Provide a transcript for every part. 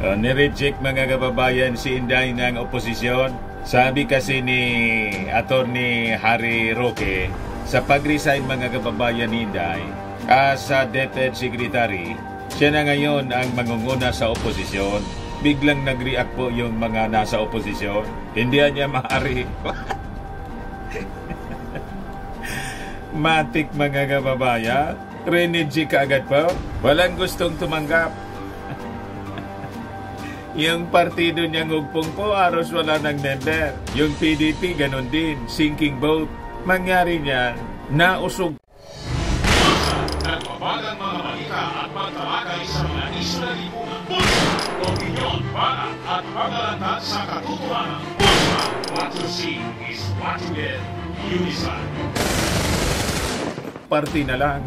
Nireject mga kababayan si Inday ng oposisyon. Sabi kasi ni Attorney Harry Roque, sa pag-resign mga kababayan ni Inday as DepEd Secretary, siya na ngayon ang mangunguna sa oposisyon. Biglang nag-react po yung mga nasa oposisyon. Hindi niya maaari. Matik mga kababayan. Renege ka agad po. Walang gustong tumanggap. Yung partido niyang ugpong po, aros wala ng member. Yung PDP, ganun din. Sinking boat. Mangyari niyan, nausog. Nagbabagang mga balita at magtalakay sa mga isyu na lipunan. Pulsa, opinyon, para at paglalantad sa katotohanan. Pulsa, what you see is what you get. Unisan. Party na lang.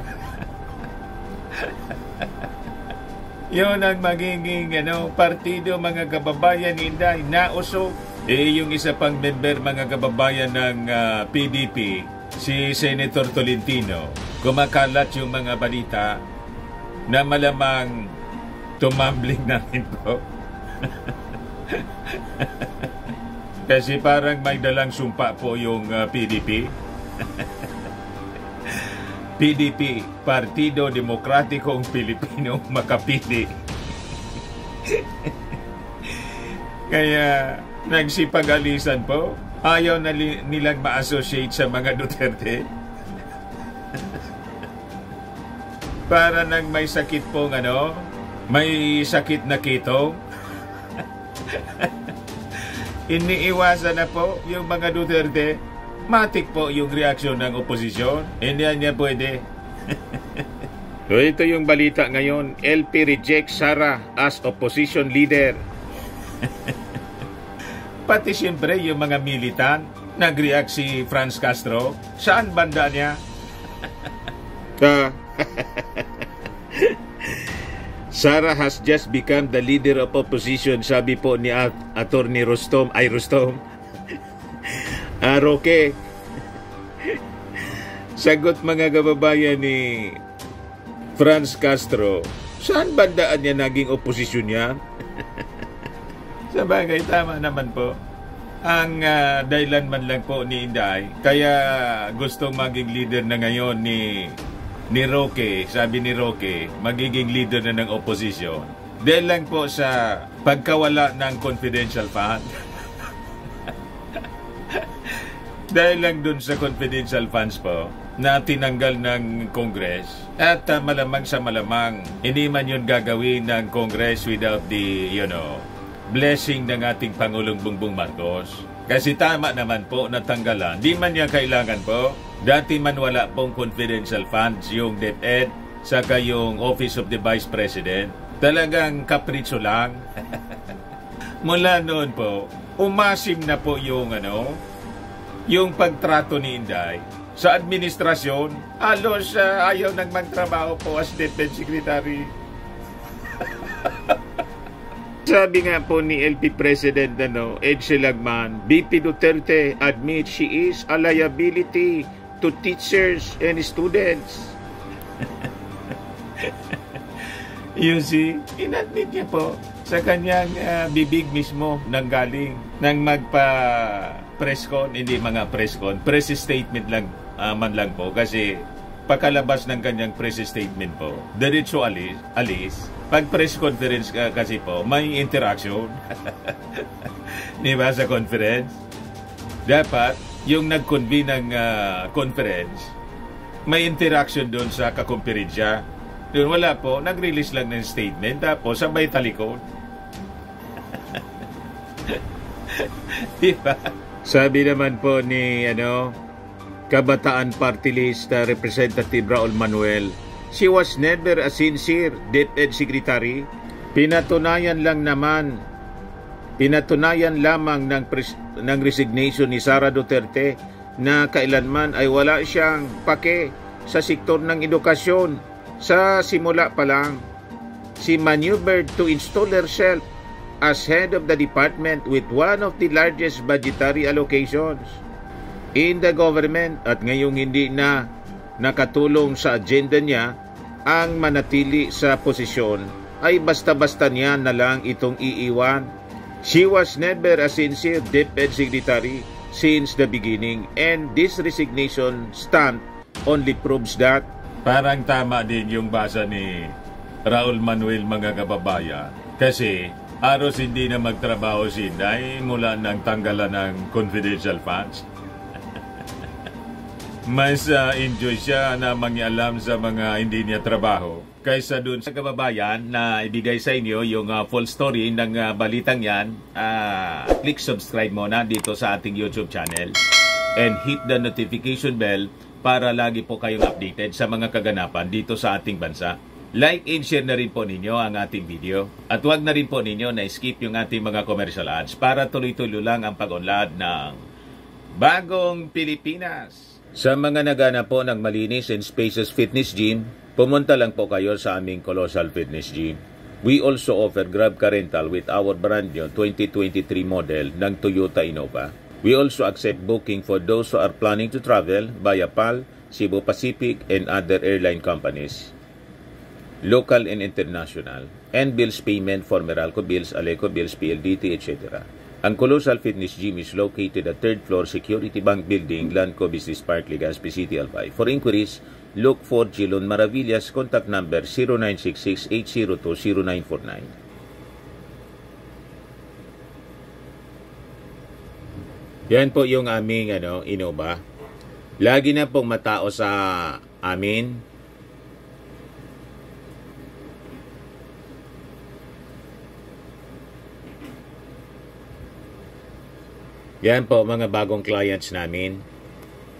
Yun ang magiging partido mga kababayan ni Inday, nausog. Yung isa pang member mga kababayan ng PDP, si Senator Tolentino, kumakalat yung mga balita na malamang tumambling na rin po. Kasi parang may dalang sumpa po yung PDP. PDP, Partido Demokratikong Pilipino Makapili. Kaya nagsipag-alisan po. Ayaw na nilang ma-associate sa mga Duterte. Para nang may sakit pong may sakit na kitong. Iniiwasan na po yung mga Duterte. Matik po yung reaksyon ng oposisyon. Hindi niya pwede. So ito yung balita ngayon. LP rejects Sara as opposition leader. Pati siyempre yung mga militan. Nag-react si Franz Castro. Saan banda niya? Sara has just become the leader of opposition, sabi po ni Attorney Roque. Sagot mga kababayan ni Franz Castro, saan bandaan niya naging oposisyon niya? Sabagay, tama naman po. Ang dahilan man lang po ni Inday, kaya gustong maging leader na ngayon ni Roque, sabi ni Roque, magiging leader na ng opposition. Dahil lang po sa pagkawala ng confidential fund. Dahil lang dun sa confidential funds po na tinanggal ng Congress. At malamang sa malamang, hindi man yun gagawin ng Congress without the, blessing ng ating Pangulong Bongbong Marcos. Kasi tama naman po natanggalan. Di man niya kailangan po. Dati man wala pong confidential funds yung DepEd saka yung Office of the Vice President. Talagang kapritso lang. Mula noon po, umasim na po yung yung pagtrato ni Inday sa administrasyon. Halos ayaw nang magtrabaho po as DepEd Secretary. Sabi nga po ni LP President Ed Silagman, BP Duterte admits she is a liability to teachers and students. You see, inadmit niya po sa kanyang bibig mismo nang galing nang magpa-press con, hindi mga press con, press statement lang man lang po kasi pagkalabas ng kanyang press statement po, diretso alis. Pag press conference kasi po, may interaction. Di ba sa conference? Dapat, yung nag-convene ng conference, may interaction doon sa kakumpiridya. Doon wala po, nag-release lang ng statement, tapos sabay talikod. Di ba? Sabi naman po ni, Kabataan Party List Representative Raul Manuel, she was never a sincere DepEd Secretary. Pinatunayan lamang ng resignation ni Sara Duterte na kailanman ay wala siyang pake sa sektor ng edukasyon. Sa simula pa lang, she maneuvered to install herself as head of the department with one of the largest budgetary allocations in the government at ngayong hindi na nakatulong sa agenda niya ang manatili sa posisyon ay basta-basta niya na lang itong iiwan. She was never a sincere DepEd secretary since the beginning, and this resignation stunt only proves that. Parang tama din yung basa ni Raul Manuel, mga kababayan. Kasi aros hindi na magtrabaho si Inday mula nang tanggalan ng confidential funds. Mas enjoy siya na mangialam sa mga hindi niya trabaho kaysa dun sa kababayan na ibigay sa inyo yung full story ng balitang yan. Click subscribe muna dito sa ating YouTube channel and hit the notification bell para lagi po kayong updated sa mga kaganapan dito sa ating bansa. Like and share na rin po ninyo ang ating video. At huwag na rin po ninyo na skip yung ating mga commercial ads para tuloy-tuloy lang ang pag-unlad ng Bagong Pilipinas. Sa mga nagana po ng malinis and spacious fitness gym, pumunta lang po kayo sa aming Colossal Fitness Gym. We also offer Grab Car Rental with our brand new 2023 model ng Toyota Innova. We also accept booking for those who are planning to travel via PAL, Cebu Pacific, and other airline companies, local and international, and bills payment for Meralco Bills, Aleco Bills, PLDT, etc. Ang Colossal Fitness Gym is located at 3rd floor Security Bank Building, Lanco Business Park, Legazpi City, Albay. For inquiries, look for Gilon Maravillas. Contact number 0966-802-0949. Yan po yung aming Innova. Lagi na pong matao sa amin. Yan po mga bagong clients namin.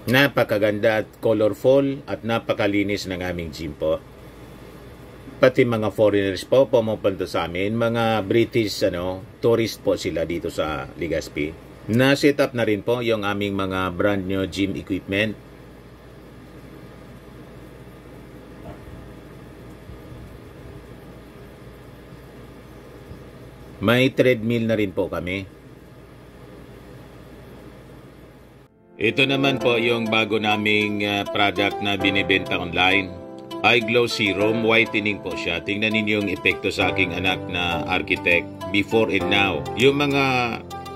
Napakaganda at colorful at napakalinis ng aming gym po. Pati mga foreigners po pumupunta sa amin. Mga British tourist po sila dito sa Legazpi. Na-set up na rin po yung aming mga brand new gym equipment. May treadmill na rin po kami. Ito naman po yung bago naming product na binibenta online. Eye Glow Serum, whitening po siya. Tingnan ninyo yung epekto sa aking anak na architect before and now. Yung mga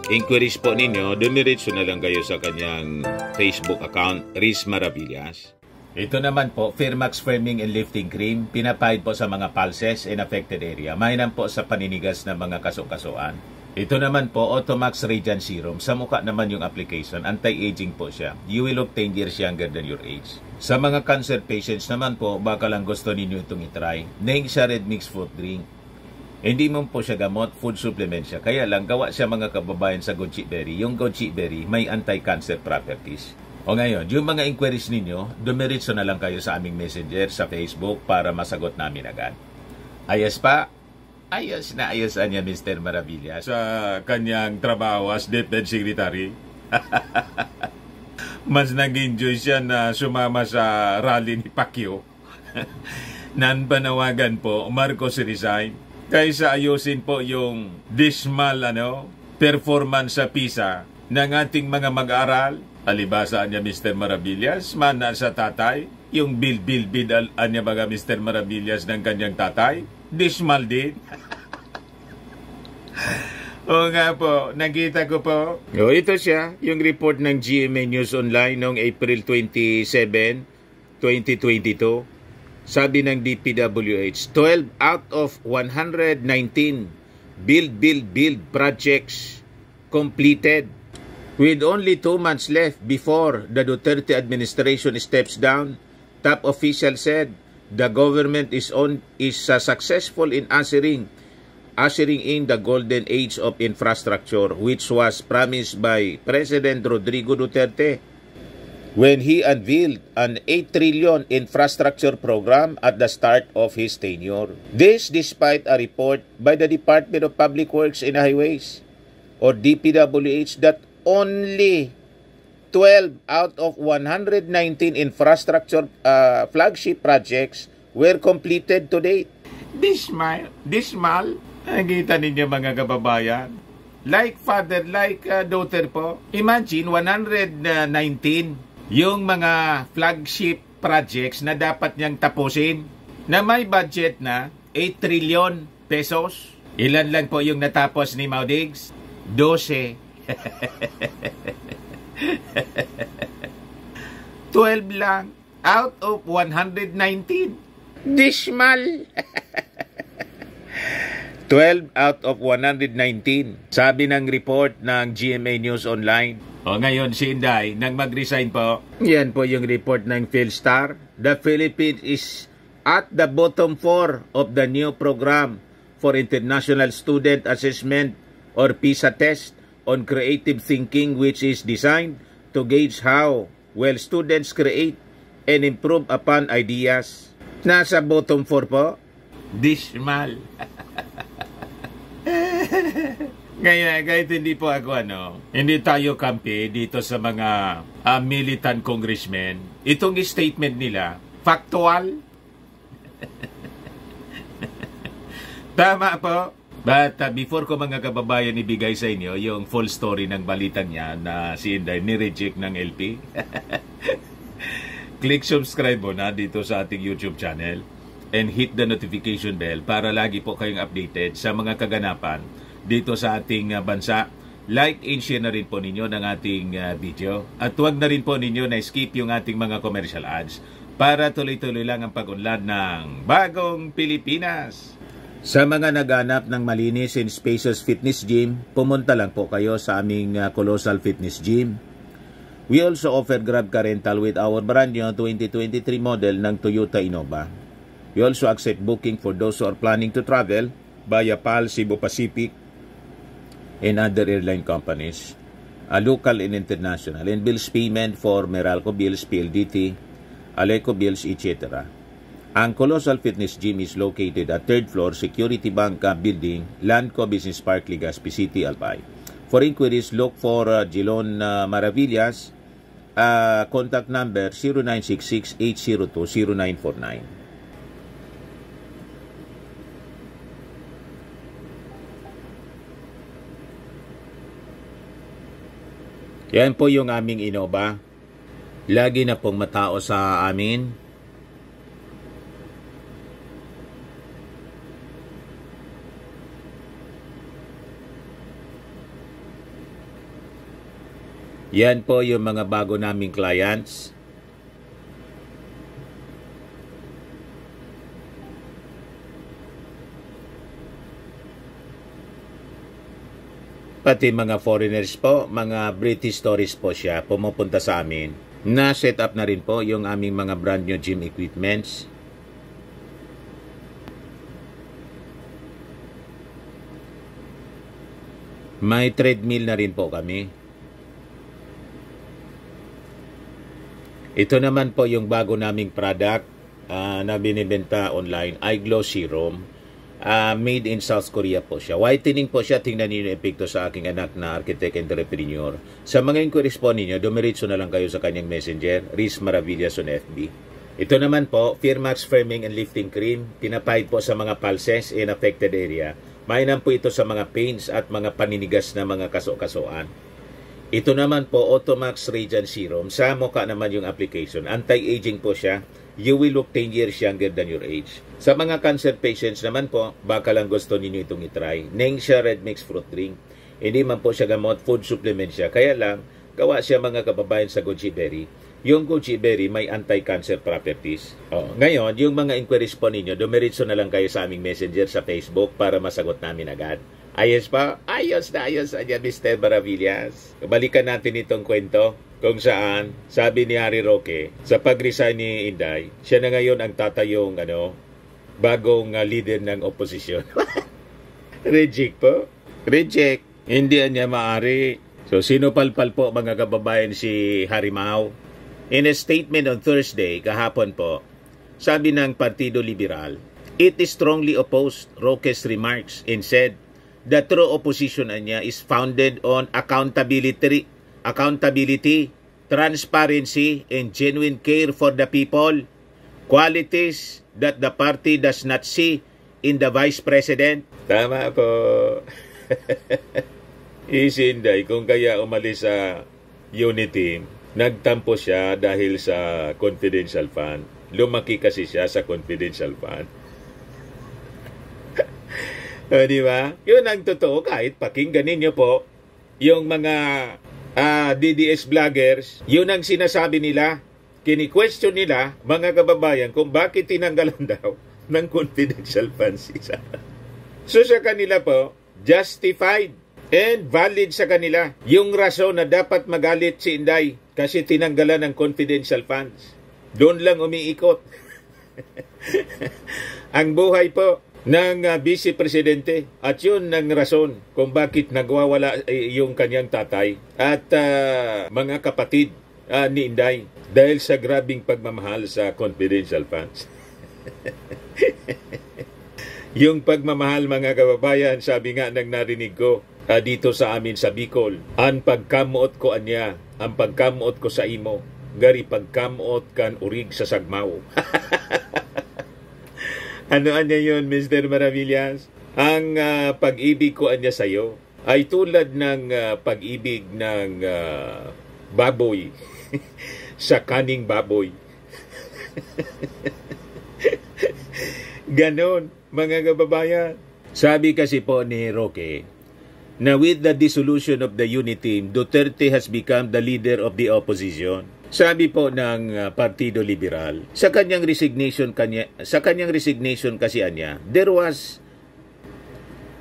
inquiries po ninyo, dumiretso na lang kayo sa kanyang Facebook account, Riz Maravillas. Ito naman po, Firmax Firming and Lifting Cream. Pinapahid po sa mga pulses and affected area. Mainam po sa paninigas ng mga kasukasuan. Ito naman po, Automax Radiant Serum. Sa mukha naman yung application. Anti-aging po siya. You will look 10 years younger than your age. Sa mga cancer patients naman po, baka lang gusto ninyo itong itry. Neng siya red mixed fruit drink. Hindi mo po siya gamot, food supplement siya. Kaya lang, gawa siya mga kababayan sa goji berry. Yung goji berry may anti-cancer properties. O ngayon, yung mga inquiries ninyo, dumiretso na lang kayo sa aming messenger sa Facebook para masagot namin agad. Ayos pa? Ayos na ayosan niya Mr. Maravillas sa kanyang trabaho as DepEd Secretary. Mas nag-enjoy siya na sumama sa rally ni Pacquiao. Nan panawagan po, Marcos resign. Kaysa ayusin po yung dismal performance sa PISA ng ating mga mag-aaral. Alibasa niya Mr. Maravillas, mana sa tatay. Yung bil niya baga Mr. Maravillas ng kanyang tatay. Dismal din. Oo nga po, nakita ko po. Ito siya, yung report ng GMA News Online noong April 27, 2022. Sabi ng DPWH, 12 out of 119 build projects completed. With only 2 months left before the Duterte administration steps down, top official said the government is successful in ushering in the golden age of infrastructure, which was promised by President Rodrigo Duterte when he unveiled an 8 trillion infrastructure program at the start of his tenure. This despite a report by the Department of Public Works and Highways, or DPWH, that only 12 out of 119 infrastructure flagship projects were completed to date. Dismal. Nakikita ninyo mga kababayan. Like father, like daughter po. Imagine 119 yung mga flagship projects na dapat niyang tapusin na may budget na 8 trillion pesos. Ilan lang po yung natapos ni Maudigs? 12. 12 lang out of 119. Dismal. 12 out of 119. Sabi ng report ng GMA News Online. O ngayon si Inday, nang mag-resign po, yan po yung report ng PhilStar. The Philippines is at the bottom 4 of the new program for International Student Assessment or PISA test on creative thinking, which is designed to gauge how well students create and improve upon ideas. Nasa bottom 4 po. Dismal. Kahit hindi po ako hindi tayo kampi dito sa mga militant congressmen. Itong statement nila, factual. Tama po. But before ko mga kababayan ibigay sa inyo yung full story ng balitang niya na si Inday ni-reject ng LP. Click subscribe mo na dito sa ating YouTube channel and hit the notification bell para lagi po kayong updated sa mga kaganapan dito sa ating bansa. Like and share na rin po ninyo ng ating video. At huwag na rin po ninyo na skip yung ating mga commercial ads para tuloy-tuloy lang ang pag-unlad ng Bagong Pilipinas. Sa mga naghanap ng malinis and spacious fitness gym, pumunta lang po kayo sa aming Colossal Fitness Gym. We also offer Grab Car Rental with our brand new 2023 model ng Toyota Innova. We also accept booking for those who are planning to travel via PAL, Cebu Pacific, and other airline companies, local and international, and bills payment for Meralco Bills, PLDT, Aleco Bills, etc. Ang Colossal Fitness Gym is located at 3rd floor, Security Bank Building, Landco Business Park, Legazpi City, Albay. For inquiries, look for Gilon Maravillas, contact number 0966-802-0949. Yan po yung aming Innova. Lagi na pong matao sa amin. Yan po yung mga bago naming clients. Pati mga foreigners po, mga British tourists po siya, pumupunta sa amin. Na-set up na rin po yung aming mga brand new gym equipments. May treadmill na rin po kami. Ito naman po yung bago naming product na binibenta online, iGlow Serum. Made in South Korea po siya. Whitening po siya. Tingnan niyo yung epekto sa aking anak na architect entrepreneur. Sa mga inquiries po ninyo, dumiritso na lang kayo sa kanyang messenger, Riz Maravillas on FB. Ito naman po, Firmax Firming and Lifting Cream. Pinapahid po sa mga pulses in affected area. Mainam po ito sa mga pains at mga paninigas na mga kaso-kasoan. Ito naman po, Automax Radiant Serum. Sa mukha naman yung application. Anti-aging po siya. You will look 10 years younger than your age. Sa mga cancer patients naman po, baka lang gusto ninyo itong itry. Nengxia Red Mix Fruit Drink. Hindi man po siya gamot, food supplement siya. Kaya lang, gawa siya mga kababayan sa goji berry. Yung goji berry may anti-cancer properties. Ngayon, yung mga inquiries po ninyo, dumiritso na lang kayo sa aming messenger sa Facebook para masagot namin agad. Ayos pa? Ayos na ayos. Ayan, Mr. Maravillas. Balikan natin itong kwento. Kung saan, sabi ni Harry Roque, sa pag-resign ni Inday, siya na ngayon ang tatayong bagong leader ng oposisyon. Reject po. Reject. Hindi niya maari. So, sinupalpal po mga kababayan si Harry Mau. In a statement on Thursday, kahapon po, sabi ng Partido Liberal, it is strongly opposed Roque's remarks and said, the true opposition niya is founded on accountability, transparency, and genuine care for the people, qualities that the party does not see in the Vice President. Tama po. Isinday, kung kaya umalis sa Unity, nagtampo siya dahil sa confidential fund. Lumaki kasi siya sa confidential fund. Di ba? Yun ang totoo. Kahit pakinggan ninyo po yung mga DDS vloggers, yun ang sinasabi nila. Kini-question nila, mga kababayan, kung bakit tinanggalan daw ng confidential funds. So sa kanila po, justified and valid sa kanila yung rason na dapat magalit si Inday kasi tinanggalan ng confidential funds. Doon lang umiikot ang buhay po ng Vice Presidente at yun ang rason kung bakit nagwawala yung kanyang tatay at mga kapatid ni Inday dahil sa grabing pagmamahal sa confidential funds. Yung pagmamahal, mga kababayan, sabi nga ng narinig ko dito sa amin sa Bicol, ang pagkamuot ko anya, ang pagkamuot ko sa imo, gari pagkamuot kan urig sa sagmaw. Ano anya yun, Mr. Maravillas? Ang pag-ibig ko anya sa'yo ay tulad ng pag-ibig ng baboy sa kaning baboy. Ganon, mga kababayan. Sabi kasi po ni Roque, na with the dissolution of the unity team, Duterte has become the leader of the opposition. Sabi po ng Partido Liberal, sa kanyang resignation kasi anya, there was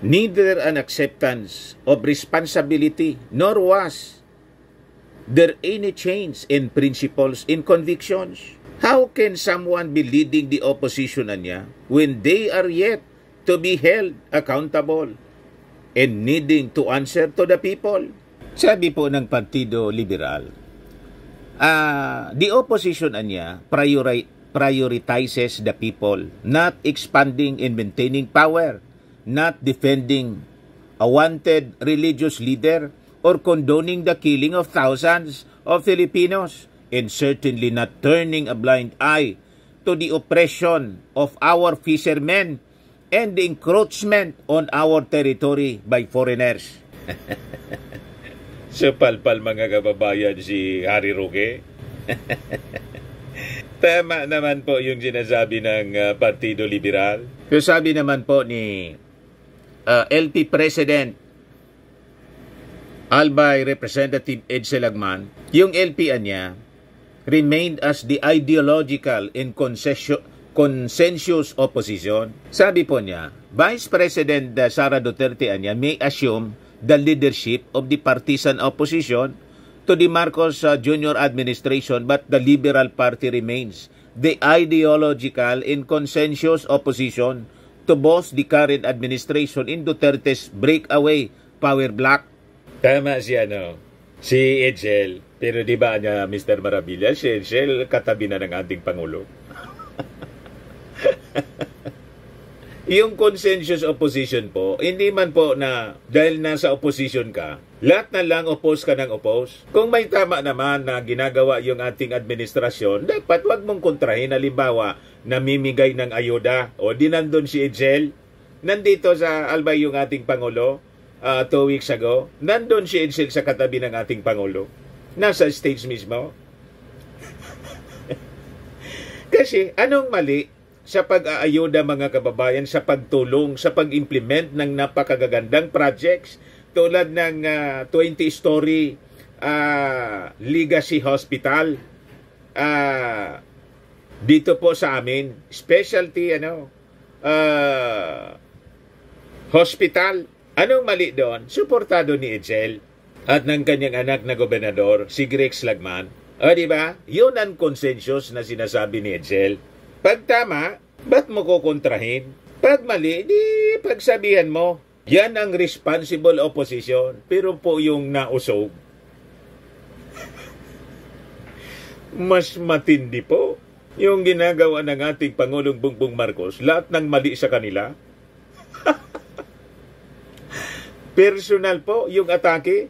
neither an acceptance of responsibility nor was there any change in principles, in convictions. How can someone be leading the opposition anya when they are yet to be held accountable and needing to answer to the people? Sabi po ng Partido Liberal, the opposition anya prioritizes the people, not expanding and maintaining power, not defending a wanted religious leader or condoning the killing of thousands of Filipinos, and certainly not turning a blind eye to the oppression of our fishermen and the encroachment on our territory by foreigners. So palpal, mga kababayan, si Harry Roque. Tama naman po yung sinasabi ng Partido Liberal. So sabi naman po ni LP President Albay Representative Edsel Lagman, yung LP niya remained as the ideological and consensus opposition. Sabi po niya, Vice President Sara Duterte anya may assume the leadership of the partisan opposition to the Marcos Jr. administration, but the Liberal Party remains the ideological and consensus opposition to both the current administration in Duterte's breakaway power block. Tama siya, no? Si Edsel. Pero di ba niya, Mr. Marabilla, si Edsel katabi na ng ating Pangulo. Yung consensus opposition po, hindi man po na dahil nasa opposition ka, lahat na lang oppose ka ng oppose. Kung may tama naman na ginagawa yung ating administrasyon, dapat wag mong kontrahin. Halimbawa, namimigay ng ayuda. O di nandun si Edsel, nandito sa Albay yung ating Pangulo, 2 weeks ago, nandun si Edsel sa katabi ng ating Pangulo. Nasa stage mismo. Kasi anong mali sa pag-aayuda, mga kababayan, sa pagtulong, sa pag-implement ng napakagagandang projects tulad ng 20-story Legacy Hospital dito po sa amin, specialty hospital. Anong mali doon? Suportado ni Edsel at ng kanyang anak na gobernador, si Grex Lagman. O, di ba? Yun ang consensus na sinasabi ni Edsel. Pag tama, ba't mo kukontrahin? Pag mali, di pagsabihan mo. Yan ang responsible opposition. Pero po yung nausog, mas matindi po yung ginagawa ng ating Pangulong Bongbong Marcos. Lahat ng mali sa kanila. Personal po yung atake.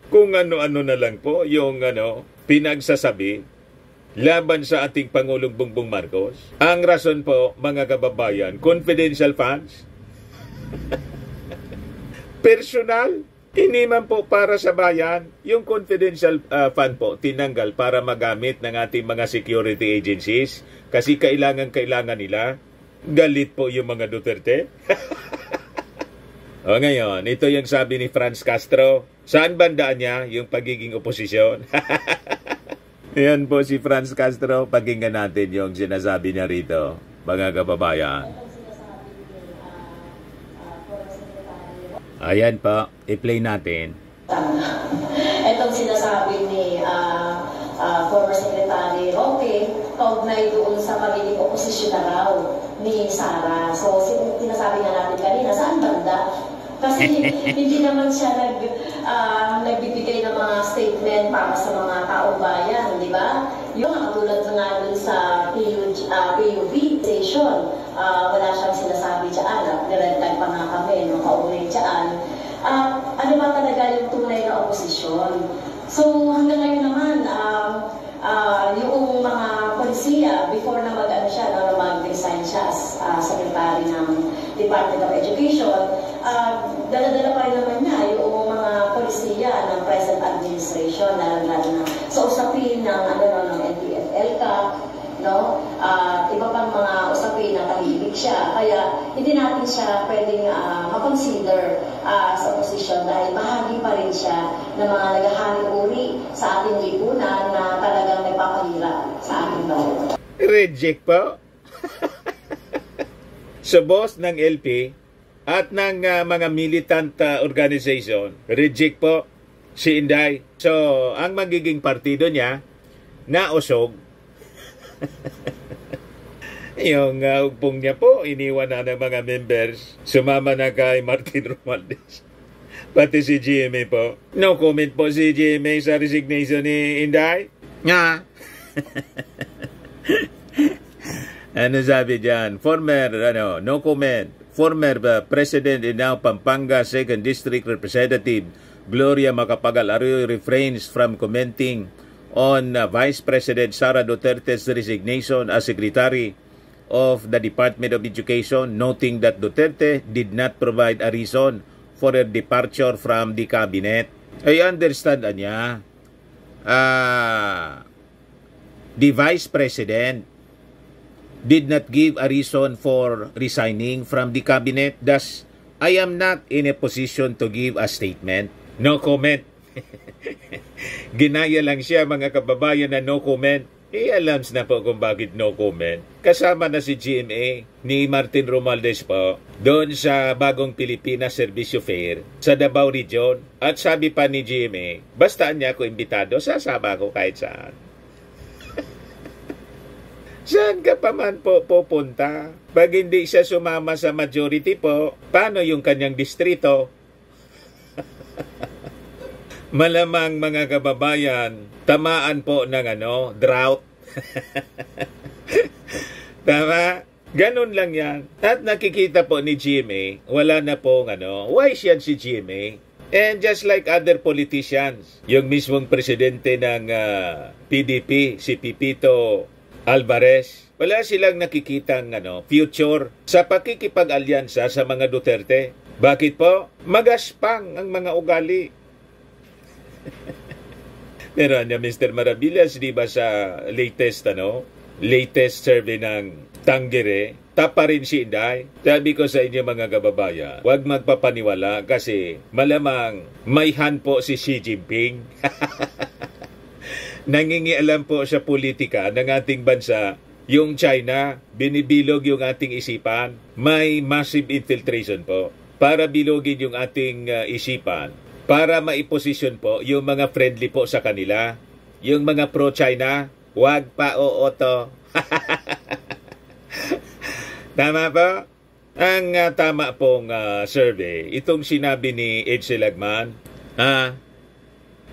Kung ano-ano na lang po yung pinagsasabi laban sa ating Pangulong Bongbong Marcos. Ang rason po, mga kababayan, confidential funds. Personal, hindi man po para sa bayan. Yung confidential fund po, tinanggal para magamit ng ating mga security agencies kasi kailangan nila. Galit po yung mga Duterte. O ngayon, ito yung sabi ni Franz Castro. Saan bandaan niya yung pagiging oposisyon? Yan po si Franz Castro. Pakinggan natin yung sinasabi niya rito, mga kababayan. Ayan po, i-play natin. Itong sinasabi ni former Secretary Roque, kaugnay doon sa pagiging oposisyon na raw ni Sara. So, sinasabi nga natin kanina, saan banda? Kasi hindi naman siya nagbibigay ng mga statement para sa mga taong bayan, di ba? Yung katulad nga dun sa PUV station, wala siyang sinasabi dyan, nirentag pa nga kami, no, kaugnay dyan. Ano ba talaga yung tunay na oposisyon? So hanggang ngayon naman, yung mga polisiya, before na mag-resign siya as Secretary ng Department of Education, dala-dala pa rin naman niya yung mga polisiya ng present administration, lalo na sa usapin ng NTF-ELCA, no? Iba pang mga usapin na tahimik siya. Kaya hindi natin siya pwedeng makonsider sa oposisyon dahil bahagi pa rin siya ng mga naghahari-uri sa ating lipunan na talagang may papahira sa ating bayan. Reject po. So boss ng LP at ng mga militant organization, reject po si Inday. So ang magiging partido niya, nausog. Yung ugpong niya po, iniwan na ng mga members, sumama na kay Martin Romualdez. Pati si GMA po. No comment po si GMA sa resignation ni Inday? Nga. Ano sabi dyan? No comment. Former President and now Pampanga 2nd District Representative Gloria Macapagal Arroyo refrains from commenting on Vice President Sara Duterte's resignation as Secretary of the Department of Education, noting that Duterte did not provide a reason for her departure from the cabinet. I understand niya, the Vice President did not give a reason for resigning from the cabinet. Thus, I am not in a position to give a statement. No comment. Ginaya lang siya, mga kababayan, na no comment. Alams na po kung bakit no comment. Kasama na si GMA ni Martin Romualdez po doon sa Bagong Pilipinas Servicio Fair sa Davao Region. At sabi pa ni GMA, basta niya ako imbitado, sasama ako kahit saan. Saan ka pa man po pupunta? Pag hindi siya sumama sa majority po, paano yung kanyang distrito? Malamang, mga kababayan, tamaan po ng drought. Tama? Ganun lang yan. At nakikita po ni GMA, wala na pong wise yan si GMA. And just like other politicians, yung mismong presidente ng PDP, si Pipito Alvarez, wala silang nakikitang future sa pakikipag-alyansa sa mga Duterte. Bakit po? Magaspang ang mga ugali. Pero Mr. Maravillas, di ba sa latest survey ng Tangere, top pa rin si Inday. Sabi ko sa inyo, mga kababayan, huwag magpapaniwala kasi malamang may hand po si Xi Jinping. Nangingialam po sa politika ng ating bansa. Yung China, binibilog yung ating isipan. May massive infiltration po para bilogin yung ating isipan. Para maiposisyon po yung mga friendly po sa kanila. Yung mga pro-China, wag pa oo to. Tama po? Ang tama pong survey, itong sinabi ni Edsel Lagman,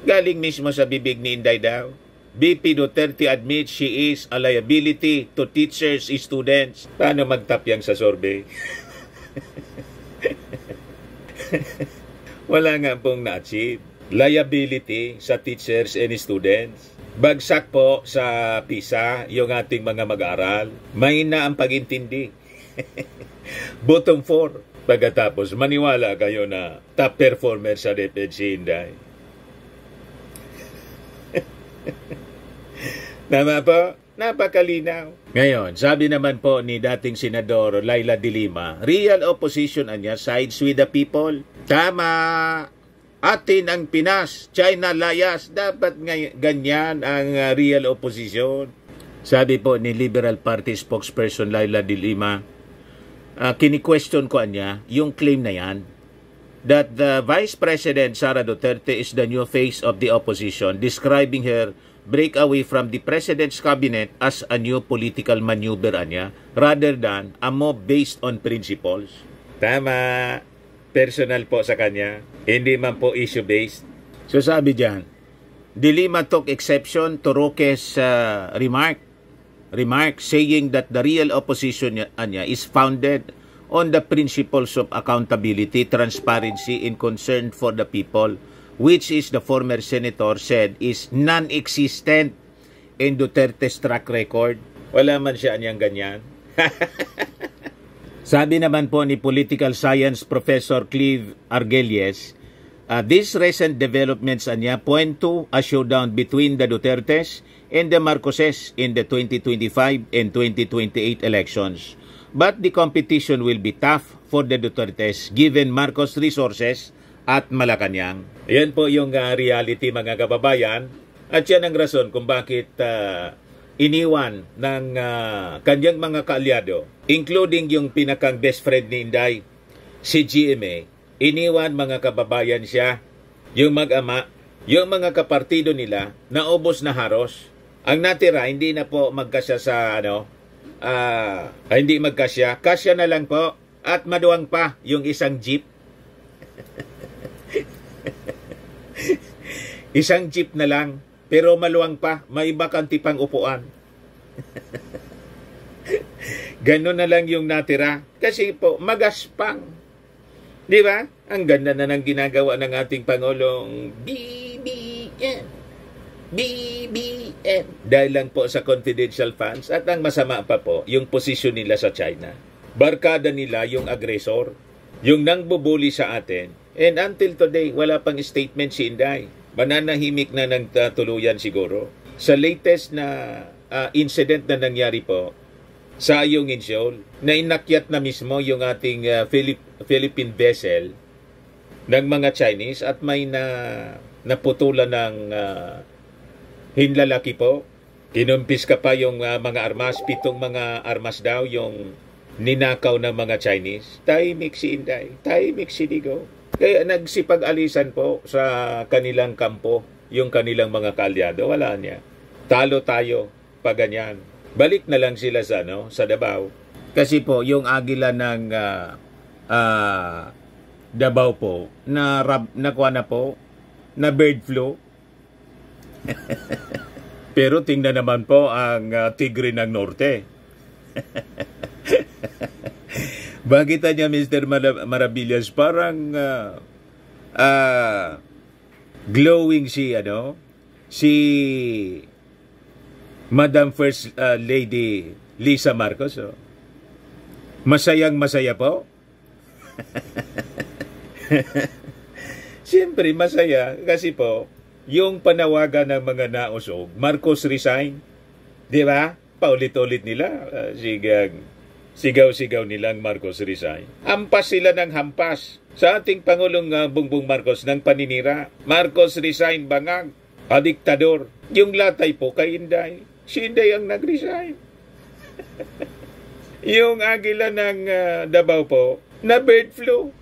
galing mismo sa bibig ni Inday daw. BP Duterte admits she is a liability to teachers, students. Paano magtapyang sa survey? Wala nga pong na-achieve. Liability sa teachers and students. Bagsak po sa PISA yung ating mga mag-aaral. Mahina ang pag-intindi. Bottom 4. Pagkatapos, maniwala kayo na top performer sa DepEd si Inday. Tama po? Napakalinaw. Ngayon, sabi naman po ni dating Senador Laila de Lima, real opposition anya sides with the people. Tama. Atin ang Pinas, China layas. Dapat ganyan ang real opposition. Sabi po ni Liberal Party spokesperson Laila de Lima, kini-question ko anya yung claim na yan that the Vice President Sara Duterte is the new face of the opposition, describing her breakaway from the President's cabinet as a new political maneuver anya rather than a move based on principles. Tama. Personal po sa kanya. Hindi man po issue-based. So sabi dyan, de Lima took exception to Roque's remark saying that the real opposition anya is founded on the principles of accountability, transparency, and concern for the people, which is the former senator said is non-existent in Duterte's track record. Wala man siya anyang ganyan. Sabi naman po ni Political Science Professor Clive Argelies, these recent developments anya point to a showdown between the Dutertes and the Marcoses in the 2025 and 2028 elections. But the competition will be tough for the Dutertes given Marcos resources at Malacanang. Yan po yung reality mga kababayan. At yan ang rason kung bakit iniwan ng kanyang mga kaalyado, including yung pinakang best friend ni Inday, si GMA, iniwan mga kababayan siya, yung mag-ama, yung mga kapartido nila, naubos na haros. Ang natira, hindi na po magkasya sa hindi magkasya. Kasya na lang po at maduwang pa yung isang jeep. Isang jeep na lang. Pero maluwang pa, may iba kang tipang upuan. Ganun na lang yung natira. Kasi po, magaspang. Di ba? Ang ganda na ng ginagawa ng ating Pangulong BBM. BBM. Dahil lang po sa confidential funds. At ang masama pa po, yung posisyon nila sa China. Barkada nila yung agresor. Yung nangbubuli sa atin. And until today, wala pang statement si Inday. Mananahimik na ng tuluyan siguro. Sa latest na incident na nangyari po sa Ayungin Shoal, na inakyat na mismo yung ating Philippine vessel ng mga Chinese at may naputulan ng hinlalaki po. Kinumpis ka pa yung mga armas, 7 mga armas daw yung ninakaw ng mga Chinese. Tahimik si Inday, tahimik si Digo. Kaya nagsipag-alisan po sa kanilang kampo, yung kanilang mga kaalyado. Wala niya. Talo tayo pag ganyan. Balik na lang sila sa Davao. Kasi po, yung agila ng Davao po, nakuha na po, na bird flu. Pero tingnan naman po ang tigre ng norte. Bakit niya Mr. Maravillas parang glowing si Madam First Lady Lisa Marcos. Oh. Masayang masaya po. Siyempre masaya kasi po yung panawagan ng mga nausog, Marcos resign. Di ba? Paulit-ulit nila sigaw-sigaw nilang Marcos resign. Hampas sila ng hampas sa ating Pangulong Bongbong Marcos ng paninira. Marcos resign bangag, diktador. Yung latay po kay Inday. Si Inday ang nag-resign. Yung agila ng Davao po, na bird flu.